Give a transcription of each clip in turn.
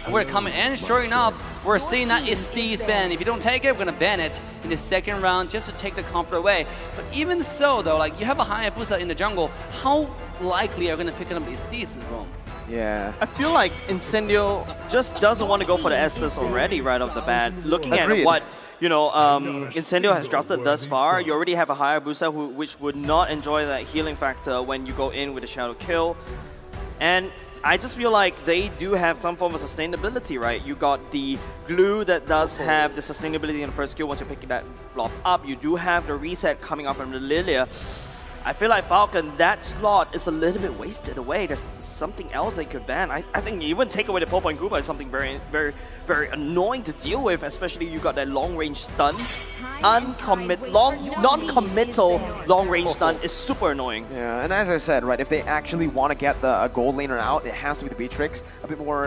We're coming, and sure enough, we're seeing that it's Steve's ban. If you don't take it, we're gonna ban it in the second round just to take the comfort away. But even so, though, like you have a Hayabusa in the jungle, how likely are you gonna pick up Steve's roam? Yeah. I feel like Incendio just doesn't want to go for the Estus already right off the bat. Looking Agreed. at what Incendio has drafted thus far, you already have a Hayabusa which would not enjoy that healing factor when you go in with a Shadow Kill. And I just feel like they do have some form of sustainability, right? You got the glue that does have the sustainability in the first skill once you pick that blob up. You do have the reset coming up from the Lilia. I feel like Falcon, that slot is a little bit wasted away. There's something else they could ban. I think even take away the Popo and Kuba is something very, very, very annoying to deal with, especially you got that long-range stun. Non-committal long-range stun is super annoying. Yeah, and as I said, right, if they actually want to get the gold laner out, it has to be the Beatrix. A bit more,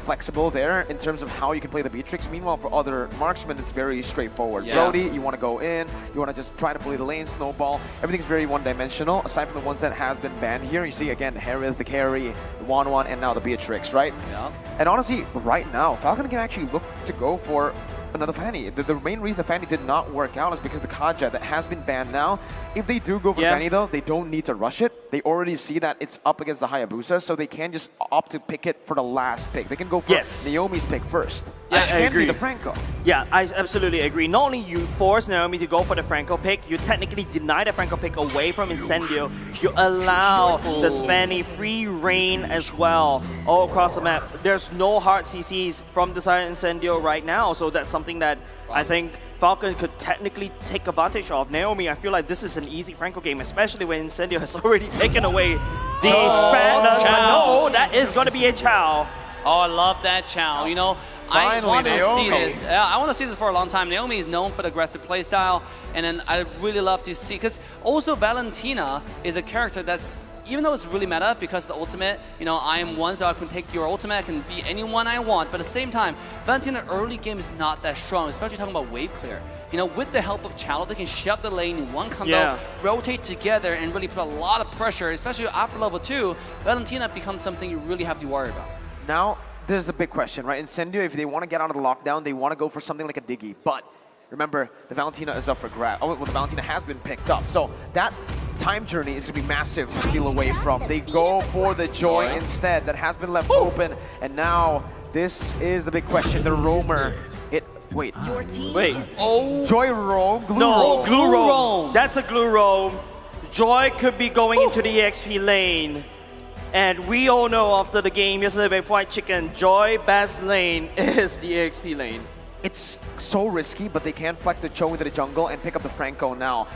flexible there in terms of how you can play the Beatrix. Meanwhile, for other marksmen, it's very straightforward. Yeah. Brody, you want to go in, you want to just try to play the lane, snowball. Everything's very one-dimensional, aside from the ones that has been banned here. You see, again, the Harith, the carry, the 1-1, and now the Beatrix, right? Yeah. And honestly, right now, Falcon can actually look to go for another Fanny. The main reason the Fanny did not work out is because of the Kaja that has been banned now. If they do go for Fanny though, they don't need to rush it. They already see that it's up against the Hayabusa, so they can just opt to pick it for the last pick. They can go for Naomi's pick first. Yeah, Which I can agree. be the Franco. Yeah, I absolutely agree. Not only you force Naomi to go for the Franco pick, you technically deny the Franco pick away from Incendio. You allow the Fanny free reign as well all across the map. There's no hard CCs from the side of Incendio right now, so that's something that I think Falcon could technically take advantage of. Naomi, I feel like this is an easy Franco game, especially when Incendio has already taken away the No, that is going to be a Chow. Oh, I love that Chow. You know, I Finally, want to see Naomi. this. Yeah, I want to see this for a long time. Naomi is known for the aggressive playstyle, and then I really love to see, because also Valentina is a character that's, even though it's really meta because the ultimate, you know, I am one, so I can take your ultimate, I can be anyone I want, but at the same time, Valentina early game is not that strong, especially talking about wave clear. You know, with the help of Chow, they can shove the lane in one combo, rotate together, and really put a lot of pressure, especially after level 2, Valentina becomes something you really have to worry about. Now, there's the big question, right? Incendio, if they want to get out of the lockdown, they want to go for something like a Diggy, but remember, the Valentina is up for grab. Oh, well, the Valentina has been picked up, so that time journey is going to be massive to steal away from. They go for the Joy instead. That has been left open, and now this is the big question. The Roamer. Wait. Oh. Joy roam? Glue roam. That's a glue roam. Joy could be going into the EXP lane. And we all know after the game yesterday by White Chicken, Joy best lane is the EXP lane. It's so risky, but they can flex the Cho into the jungle and pick up the Franco now.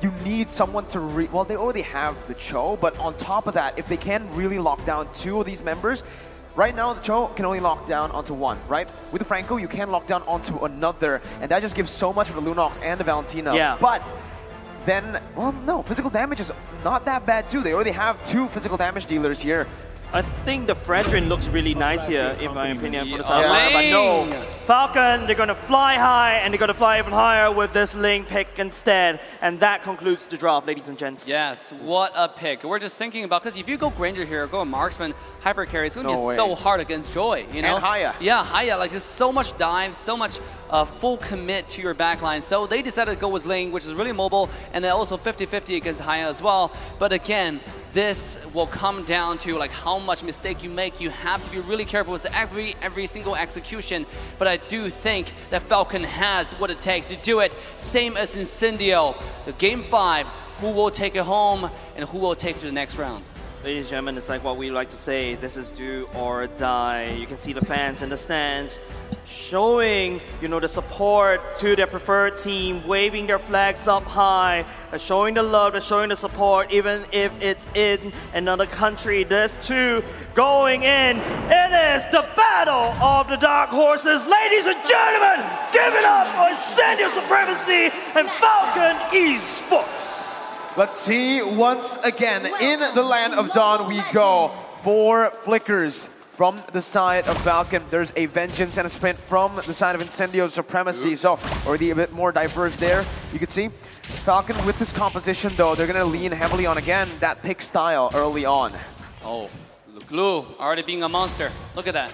You need someone to well, they already have the Cho, but on top of that, if they can really lock down 2 of these members, right now the Cho can only lock down onto 1, right? With the Franco, you can lock down onto another, and that just gives so much for the Lunox and the Valentina. Yeah. But then, well, no, physical damage is not that bad too. They already have 2 physical damage dealers here. I think the Fredrin looks really nice here, in my opinion, for the sideline. But no, Falcon, they're going to fly high, and they're going to fly even higher with this Ling pick instead. And that concludes the draft, ladies and gents. Yes, what a pick. We're just thinking about, because if you go Granger here, go Marksman, Hyper Carry, it's going to be so hard against Joy, you know? And Haya. Yeah, Haya, like there's so much dive, so much full commit to your backline. So they decided to go with Ling, which is really mobile, and then also 50-50 against Haya as well. But again, this will come down to like how much mistake you make. You have to be really careful with every single execution. But I do think that Falcon has what it takes to do it. Same as Incendio. The Game 5, who will take it home and who will take it to the next round? Ladies and gentlemen, it's like what we like to say, this is do or die. You can see the fans in the stands showing, you know, the support to their preferred team, waving their flags up high, showing the love, showing the support, even if it's in another country. There's 2 going in. It is the battle of the dark horses. Ladies and gentlemen, give it up for Incendio Supremacy and Falcon Esports. Let's see, once again, in the land of Dawn we go. 4 flickers from the side of Falcon. There's a Vengeance and a Sprint from the side of Incendio Supremacy. So, already a bit more diverse there. You can see Falcon with this composition though, they're gonna lean heavily on, again, that pick style early on. Oh, Glue already being a monster. Look at that.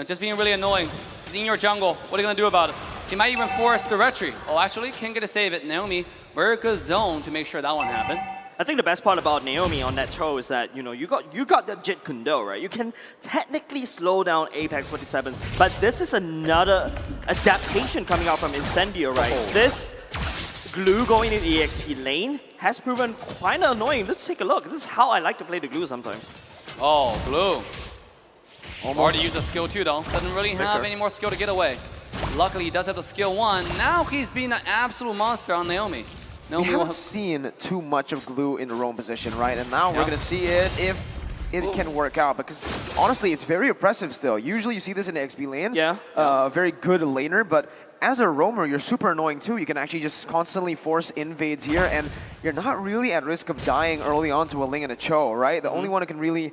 just being really annoying. He's in your jungle. What are you going to do about it? He might even force the retreat. Oh, actually, can get a save it. Naomi, very good zone to make sure that one happened. I think the best part about Naomi on that throw is that you got the Jit Kundo, right? You can technically slow down Apex 47s, but this is another adaptation coming out from Incendio, right? This glue going in the EXP lane has proven quite annoying. Let's take a look. This is how I like to play the glue sometimes. Oh, blue. Already used the skill 2 though. Doesn't really have any more skill to get away. Luckily, he does have the skill 1. Now he's being an absolute monster on Naomi. We haven't seen too much of glue in the roam position, right? And now we're going to see it if it can work out. Because honestly, it's very oppressive still. Usually you see this in the XP lane. Very good laner, but as a roamer, you're super annoying too. You can actually just constantly force invades here, and you're not really at risk of dying early on to a Ling and a Cho, right? The only one who can really...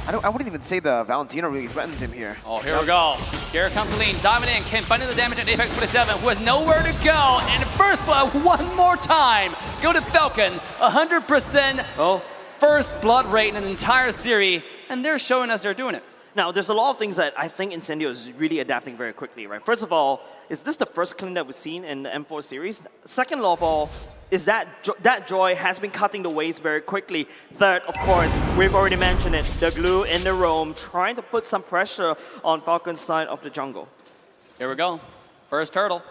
I wouldn't even say the Valentina really threatens him here. Oh, here we go. Here comes Lean, diving in. Ken finding the damage at Apex 47, who has nowhere to go. And first blood one more time. Go to Falcon, 100% first blood rate in an entire series. And they're showing us they're doing it. Now, there's a lot of things that I think Incendio is really adapting very quickly, right? First of all, is this the first clean that we've seen in the M4 series? Second of all, is that Joy has been cutting the waves very quickly. Third, of course, we've already mentioned it, the glue in the roam, trying to put some pressure on Falcon's side of the jungle. Here we go. First turtle.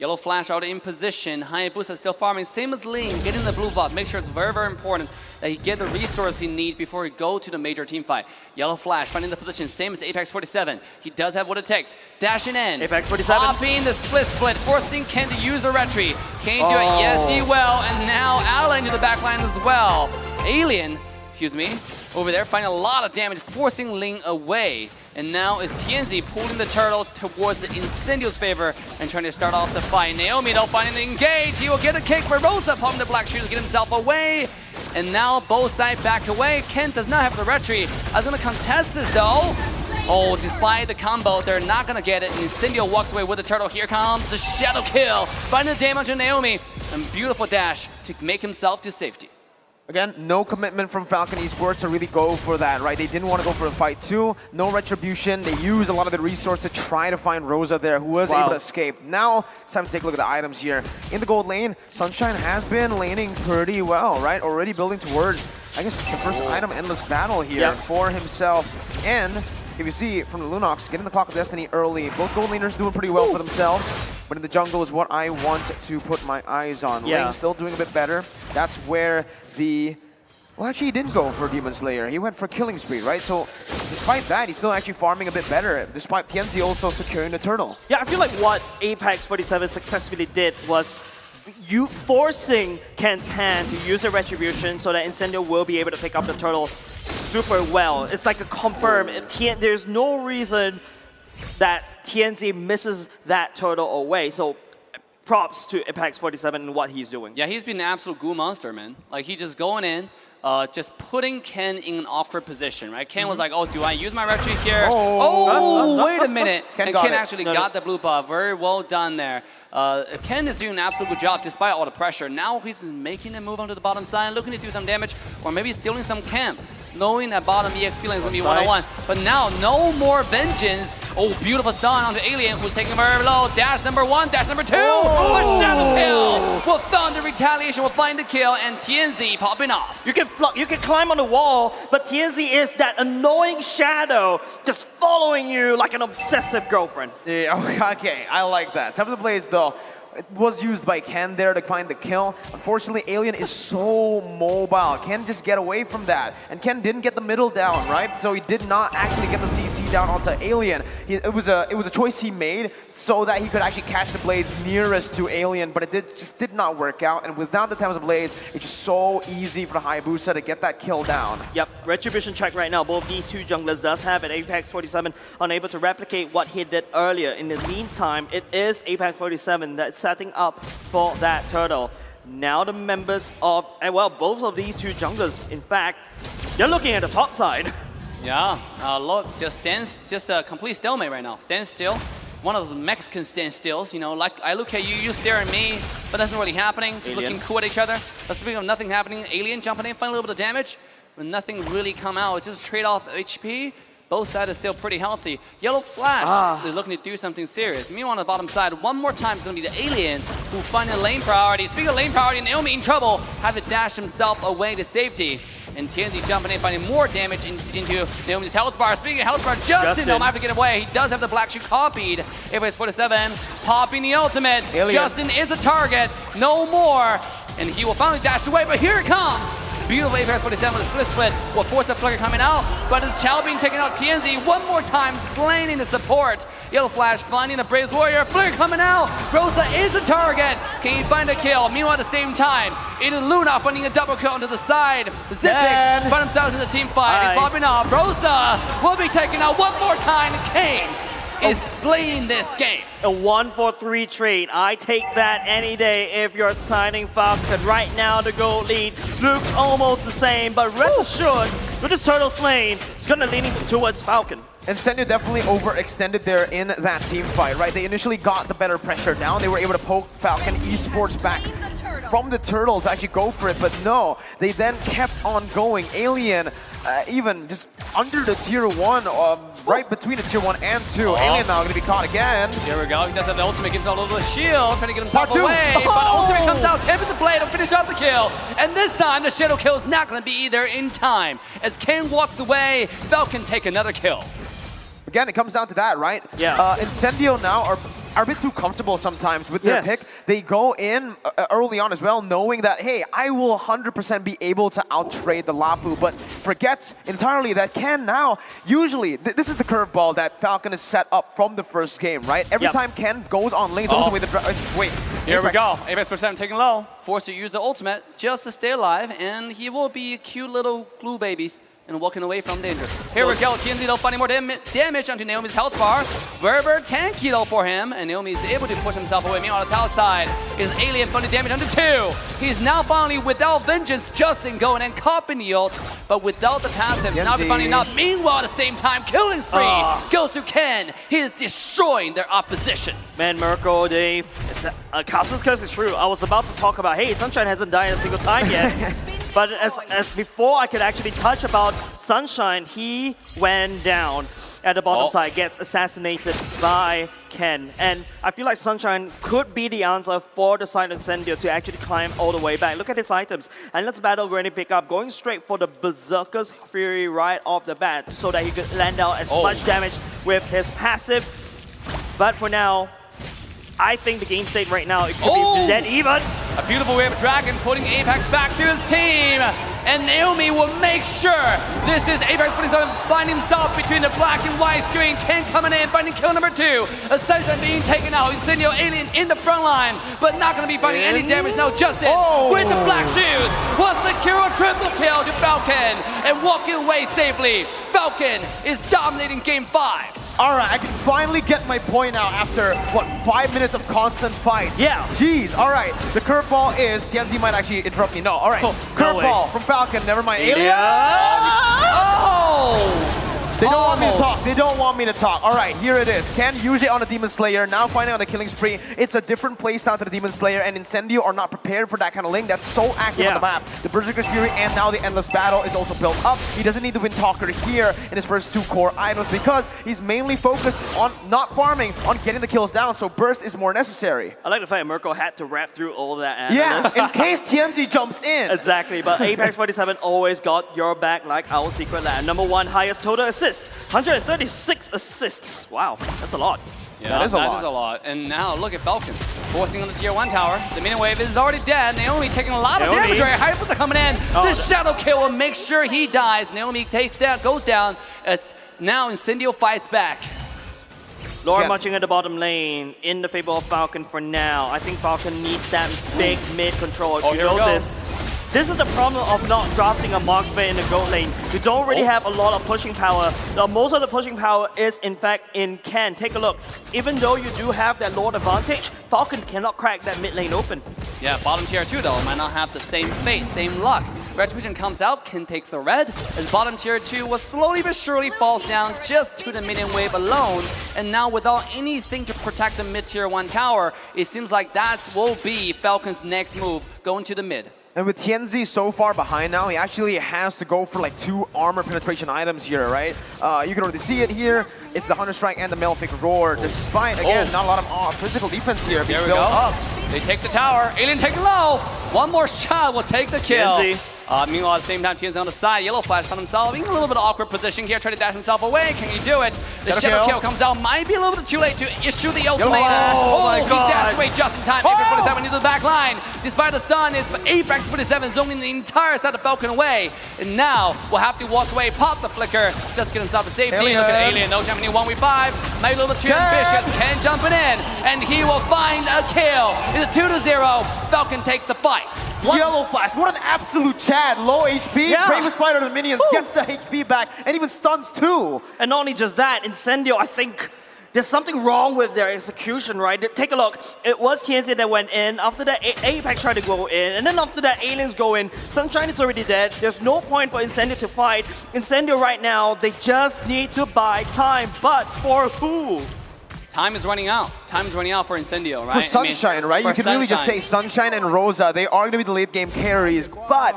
Yellow flash out in position. Hayabusa still farming. Same as Ling, getting the blue buff. Make sure it's very, very important that he get the resource he needs before he go to the major team fight. Yellow flash finding the position. Same as Apex 47. He does have what it takes. Dashing in. Apex 47. Popping the split, forcing Ken to use the retreat. Can he do it? Yes, he will. And now Alan to the backline as well. Alien, excuse me, over there finding a lot of damage, forcing Ling away. And now is TNZ pulling the turtle towards the Incendio's favor and trying to start off the fight. Naomi though finding the engage. He will get a kick for Rosa, popping the black shield to get himself away. And now both sides back away. Kent does not have the retreat. I was going to contest this though. Oh, despite the combo, they're not going to get it. And Incendio walks away with the turtle. Here comes the shadow kill. Finding the damage on Naomi. And beautiful dash to make himself to safety. Again, no commitment from Falcon Esports to really go for that, right? They didn't want to go for a fight too. No retribution. They used a lot of the resources to try to find Rosa there, who was able to escape. Now, it's time to take a look at the items here. In the gold lane, Sunshine has been laning pretty well, right? Already building towards, I guess, the first item, Endless Battle here for himself. And if you see from the Lunox, getting the Clock of Destiny early. Both gold laners doing pretty well for themselves. But in the jungle is what I want to put my eyes on. Ling still doing a bit better. That's where well, actually, he didn't go for Demon Slayer. He went for Killing Spree, right? So, despite that, he's still actually farming a bit better, despite TNZ also securing the turtle. Yeah, I feel like what Apex 47 successfully did was you forcing Ken's hand to use a retribution so that Incendio will be able to pick up the turtle super well. It's like a confirm. There's no reason that TNZ misses that turtle away. So, props to Apex 47 and what he's doing. Yeah, he's been an absolute goo monster, man. Like, he just going in, just putting Ken in an awkward position, right? Ken was like, oh, do I use my retreat here? Wait a minute. Ken actually got the blue buff. Very well done there. Ken is doing an absolute good job despite all the pressure. Now he's making a move onto the bottom side, looking to do some damage, or maybe stealing some camp. Knowing that bottom EXP lane is going to be one-on-one. But now, no more vengeance. Oh, beautiful stun onto Alien, who's taking very low. Dash number 1, dash number 2. A shadow kill. Will Thunder Retaliation will find the kill, and TNZ popping off. You can climb on the wall, but TNZ is that annoying shadow just following you like an obsessive girlfriend. Yeah, okay, I like that. Time of the Blaze, though. It was used by Ken there to find the kill. Unfortunately, Alien is so mobile. Ken just get away from that. And Ken didn't get the middle down, right? So he did not actually get the CC down onto Alien. It was a choice he made so that he could actually catch the blades nearest to Alien, but it just did not work out. And without the Times of Blaze, it's just so easy for the Hayabusa to get that kill down. Yep, retribution check right now. Both these two junglers does have it. Apex 47 unable to replicate what he did earlier. In the meantime, it is Apex 47 that's setting up for that turtle. Now the members of, well, both of these two junglers, in fact, they're looking at the top side. Yeah, look, just a complete stalemate right now. Stand still. One of those Mexican standstills, you know, like I look at you, you stare at me, but that's not really happening. Just looking cool at each other. But speaking of nothing happening, Alien jumping in, finding a little bit of damage, but nothing really come out. It's just a trade-off HP. Both sides are still pretty healthy. Yellow Flash is looking to do something serious. Meanwhile, on the bottom side, one more time is going to be the Alien who finding lane priority. Speaking of lane priority, Naomi in trouble, have to dash himself away to safety. And TNZ jumping in, finding more damage into Naomi's health bar. Speaking of health bar, Justin might have to get away. He does have the black shoe copied. Apex 47, popping the ultimate. Alien. Justin is a target, no more. And he will finally dash away, but here it comes. Beautiful Apex 47 with a split will force the flicker coming out, but it's Chow being taken out. TNZ one more time, slaying the support. Yellow Flash finding the Braves Warrior, flicker coming out. Rosa is the target. Can he find a kill? Meanwhile, at the same time, it is Luna finding a double kill onto the side. Zipix find themselves in the team fight. He's popping off. Rosa will be taken out one more time. Kane is slaying this game. A 1-4-3 trade. I take that any day if you're signing Falcon. Right now, the gold lead looks almost the same, but rest assured, with this turtle slain, it's going to lean towards Falcon. Incendio definitely overextended there in that team fight, right? They initially got the better pressure down. They were able to poke Falcon Esports back from the turtle to actually go for it, but no, they then kept on going. Alien, even just under the tier 1, right between the tier 1 and 2. Alien now going to be caught again. Here we go. He does have the ultimate, gives out a little shield, trying to get himself away. But ultimate comes out, taps the blade, and finish off the kill. And this time, the shadow kill is not going to be there in time. As Kane walks away, Falcon take another kill. Again, it comes down to that, right? Yeah. Incendio now are a bit too comfortable sometimes with their pick. They go in early on as well, knowing that, hey, I will 100% be able to out-trade the Lapu, but forgets entirely that Ken now, usually, this is the curveball that Falcon is set up from the first game, right? Every time Ken goes on lane, it's always the way the... Wait. Here we go. Apex 47 taking low. Forced to use the ultimate just to stay alive, and he will be cute little glue babies and walking away from danger. Here we go, TNZ though finding more damage onto Naomi's health bar. Very tanky though for him, and Naomi is able to push himself away. Meanwhile, on the tower side is Alien finding damage onto 2. He's now finally without vengeance. Justin going and copping the ult, but without the passive. Now be finding out. Meanwhile, at the same time, killing spree goes to Ken. He is destroying their opposition. Man, Mirko, Dave, Castle's Curse is true. I was about to talk about, hey, Sunshine hasn't died a single time yet. But as before I could actually touch about Sunshine, he went down at the bottom side, gets assassinated by Ken. And I feel like Sunshine could be the answer for the side of Incendio to actually climb all the way back. Look at his items. And let's battle Granny pick up, going straight for the Berserker's Fury right off the bat so that he could land out as much damage with his passive. But for now, I think the game state right now, it could be dead even. A beautiful wave of Dragon putting Apex back to his team. And Naomi will make sure this is Apex 47 finding himself between the black and white screen. Ken coming in, finding kill number 2. Sunshine being taken out. Incendio Alien in the front line, but not going to be finding any damage now. Justin with the black shoes will secure a triple kill to Falcon and walking away safely. Falcon is dominating game 5. All right, I can finally get my point out after, what, 5 minutes of constant fights. Yeah. Jeez, all right. The curveball is, TNZ might actually interrupt me. No, all right. Curveball from Falcon, never mind. Alien! They don't want me to talk. They don't want me to talk. All right, here it is. Ken usually on a Demon Slayer, now finding on the killing spree. It's a different playstyle to the Demon Slayer, and Incendio are not prepared for that kind of lane that's so active on the map. The Berserker's Fury and now the Endless Battle is also built up. He doesn't need the Wind Talker here in his first 2 core items because he's mainly focused on not farming, on getting the kills down, so Burst is more necessary. I like the fact Mirko had to wrap through all that analysis. Yeah, in case TNZ jumps in. Exactly, but Apex 47 always got your back like our secret lab. Number 1 highest total assist. 136 assists. Wow, that's a lot. Yeah, that is a lot. And now look at Falcon forcing on the tier 1 tower. The minion wave is already dead. Naomi taking a lot of damage. Hypers are coming in. The shadow kill will make sure he dies. Naomi goes down as now Incendio fights back. Laura marching at the bottom lane in the favor of Falcon for now. I think Falcon needs that big mid control. You know this. This is the problem of not drafting a marksman in the gold lane. You don't really have a lot of pushing power. Most of the pushing power is, in fact, in Ken. Take a look. Even though you do have that Lord advantage, Falcon cannot crack that mid lane open. Yeah, bottom tier 2, though, might not have the same fate, same luck. Retribution comes out, Ken takes the red, as bottom tier 2 was slowly but surely falls down just to the minion wave alone. And now without anything to protect the mid tier 1 tower, it seems like that will be Falcon's next move, going to the mid. And with Tianzi so far behind now, he actually has to go for like 2 armor penetration items here, right? You can already see it here. It's the Hunter Strike and the Malefic Roar, despite, again, not a lot of physical defense here being built up. They take the tower. Alien take low. One more shot will take the kill. Meanwhile, at the same time, Tianzi on the side. Yellow Flash found himself in a little bit of awkward position here, trying to dash himself away. Can he do it? The Shadow Kill comes out. Might be a little bit too late to issue the ultimate. Oh my God. He dashed away just in time. Apex 47 into the back line. Despite the stun, it's Apex 47 zoning the entire side of Falcon away. And now we'll have to walk away, pop the flicker, just get himself to safety. Look at Alien, no jumping in 1v5. Maybe a little bit too ambitious. Ken jumping in, and he will find a kill. It's a 2-0. Falcon takes the fight. Yellow Flash, what an absolute Chad. Low HP, bravest fighter of the minions, gets the HP back, and even stuns too. And not only just that, Incendio, I think there's something wrong with their execution, right? Take a look. It was Tianzi that went in. After that, Apex tried to go in. And then after that, Aliens go in. Sunshine is already dead. There's no point for Incendio to fight. Incendio right now, they just need to buy time. But for who? Time is running out. Time is running out for Incendio, right? For Sunshine, right? You can really just say Sunshine and Rosa, they are going to be the late game carries. But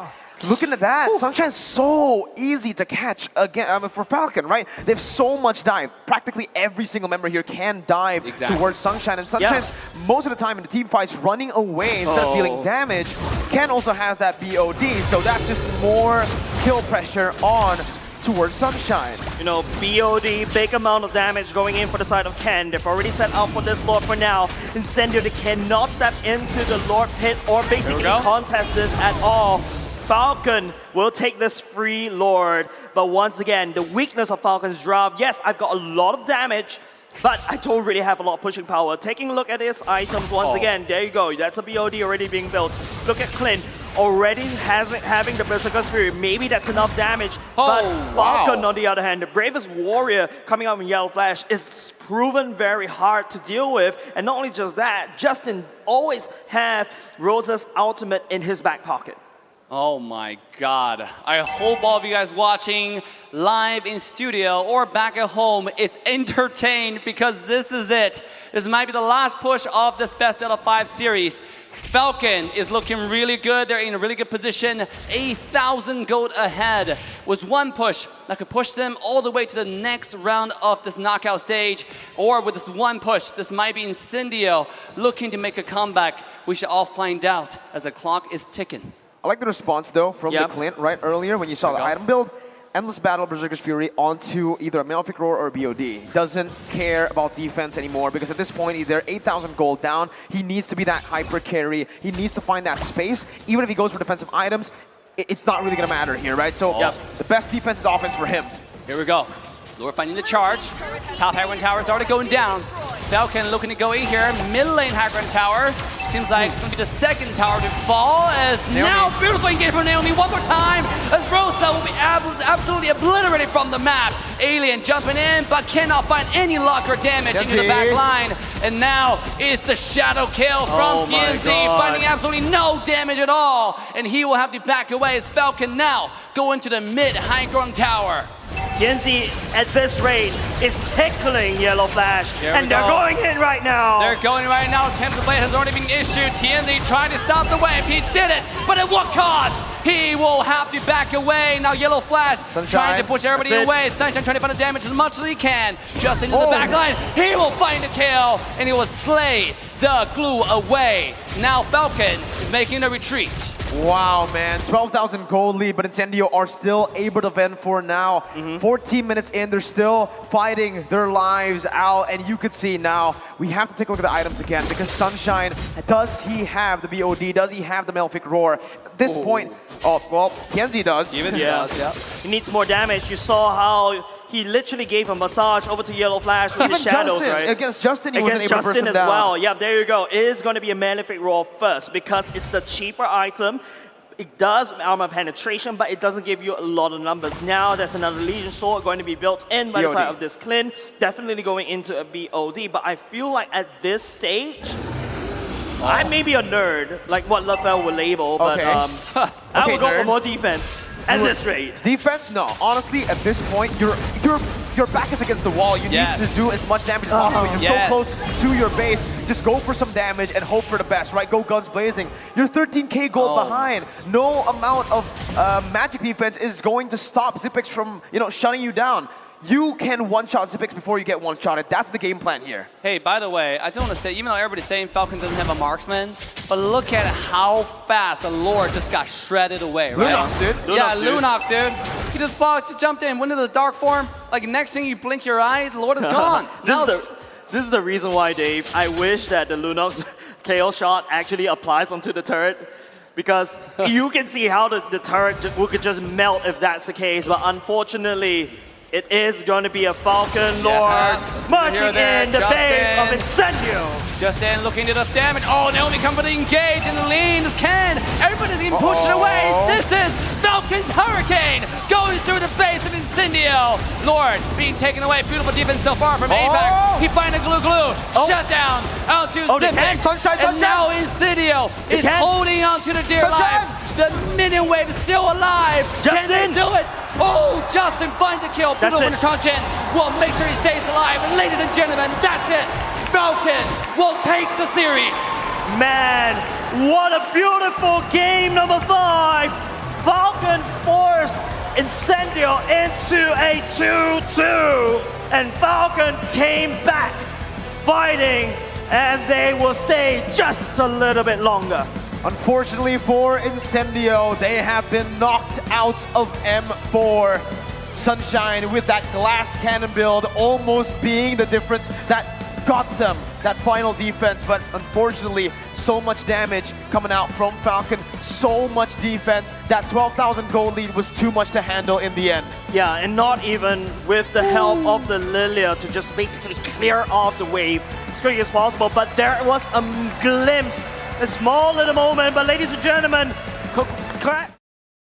looking at that, Sunshine's so easy to catch again. I mean, for Falcon, right? They have so much dive. Practically every single member here can dive towards Sunshine. And Sunshine's most of the time in the team fights running away instead of dealing damage. Ken also has that BOD, so that's just more kill pressure on towards Sunshine. You know, BOD, big amount of damage going in for the side of Ken. They've already set out for this Lord for now. Incendio, they cannot step into the Lord pit or basically contest this at all. Falcon will take this free Lord, but once again, the weakness of Falcon's drop, yes, I've got a lot of damage, but I don't really have a lot of pushing power. Taking a look at his items once again, there you go, that's a BOD already being built. Look at Clint, already having the Berserker Spirit, maybe that's enough damage, but Falcon on the other hand, the bravest warrior coming out in Yellow Flash is proven very hard to deal with, and not only just that, Justin always have Rosa's ultimate in his back pocket. Oh my God. I hope all of you guys watching live in studio or back at home is entertained, because this is it. This might be the last push of this best out of 5 series. Falcon is looking really good. They're in a really good position. 8,000 gold ahead. Was one push that could push them all the way to the next round of this knockout stage. Or with this one push, this might be Incendio looking to make a comeback. We should all find out as the clock is ticking. I like the response, though, from the Clint right earlier when you saw the item build. Endless Battle, Berserker's Fury onto either a Malefic Roar or a BOD. Doesn't care about defense anymore, because at this point, they're 8,000 gold down. He needs to be that hyper carry. He needs to find that space. Even if he goes for defensive items, it's not really going to matter here, right? So the best defense is offense for him. Here we go. Lure finding the charge. Top high ground tower is already going down. Falcon looking to go in here. Mid lane high ground tower. Seems like it's going to be the second tower to fall. As now beautiful engage for Naomi one more time. As Rosa will be absolutely obliterated from the map. Alien jumping in, but cannot find any luck or damage into the back line. And now it's the shadow kill from TNZ, finding absolutely no damage at all. And he will have to back away as Falcon now go into the mid high ground tower. Tianzi, at this rate, is tickling Yellow Flash, and they're going in right now. They're going right now. Tempest Blade has already been issued. Tianzi trying to stop the wave. He did it, but at what cost? He will have to back away. Now Yellow Flash trying to push everybody away. Sunshine trying to find the damage as much as he can. Just into the back line. He will find a kill, and he will slay the glue away. Now Falcon is making a retreat. Wow, man. 12,000 gold lead, but Incendio are still able to fend for now. 14 minutes in, they're still fighting their lives out, and you could see now, we have to take a look at the items again, because Sunshine, does he have the BOD? Does he have the Malefic Roar? At this point, well, Tianzi does. Even he does, He needs more damage. You saw how he literally gave a massage over to Yellow Flash with his shadows, right? Against Justin, he wasn't able to burst him down. Justin as well. Yeah, there you go. It is going to be a Malefic Roar first, because it's the cheaper item. It does armor penetration, but it doesn't give you a lot of numbers. Now there's another Legion Sword going to be built in by the side of this Clint. Definitely going into a BOD, but I feel like at this stage, I may be a nerd, like what Lafell would label, but I would go for more defense at this rate. Defense? No. Honestly, at this point, you're your back is against the wall. You Yes. need to do as much damage as possible. You're Yes. so close to your base. Just go for some damage and hope for the best, right? Go guns blazing. You're 13k gold Oh. behind. No amount of magic defense is going to stop Xyp9x from, shutting you down. You can one-shot Xyp9x before you get one-shotted. That's the game plan here. Hey, by the way, I just want to say, even though everybody's saying Falcon doesn't have a marksman, but look at how fast the Lord just got shredded away, right? Lunox, dude. Yeah, Lunox, dude. Lunox, dude. He just jumped in, went into the dark form. Like, next thing you blink your eye, the Lord is gone. Now This is the reason why, Dave, I wish that the Lunox KO shot actually applies onto the turret. Because you can see how the turret could just melt if that's the case. But unfortunately, it is going to be a Falcon Lord marching in the base of Incendio. Justin looking to the damage. Oh, Naomi coming to engage in the lean. This Ken. Everybody's being pushed away. This is Falcon's Hurricane going through the base of Incendio. Lord being taken away. Beautiful defense so far from APAC. He finds a glue. Shut down. Out to Xyp9x. Sunshine. And now Incendio is holding on to the dear Sunshine. life. The minion wave is still alive. Can they Justin. do it? Oh, Justin finds the kill. Brutal it. when Shanchin will make sure he stays alive. And ladies and gentlemen, that's it. Falcon will take the series. Man, what a beautiful game number 5. Falcon forced Incendio into a 2-2. And Falcon came back fighting, and they will stay just a little bit longer. Unfortunately for Incendio, they have been knocked out of M4. Sunshine with that glass cannon build almost being the difference that got them that final defense, but unfortunately, so much damage coming out from Falcon, so much defense. That 12,000 gold lead was too much to handle in the end. Yeah, and not even with the help of the Lilia to just basically clear off the wave as quickly as possible, but there was a glimpse, a small little moment, but ladies and gentlemen,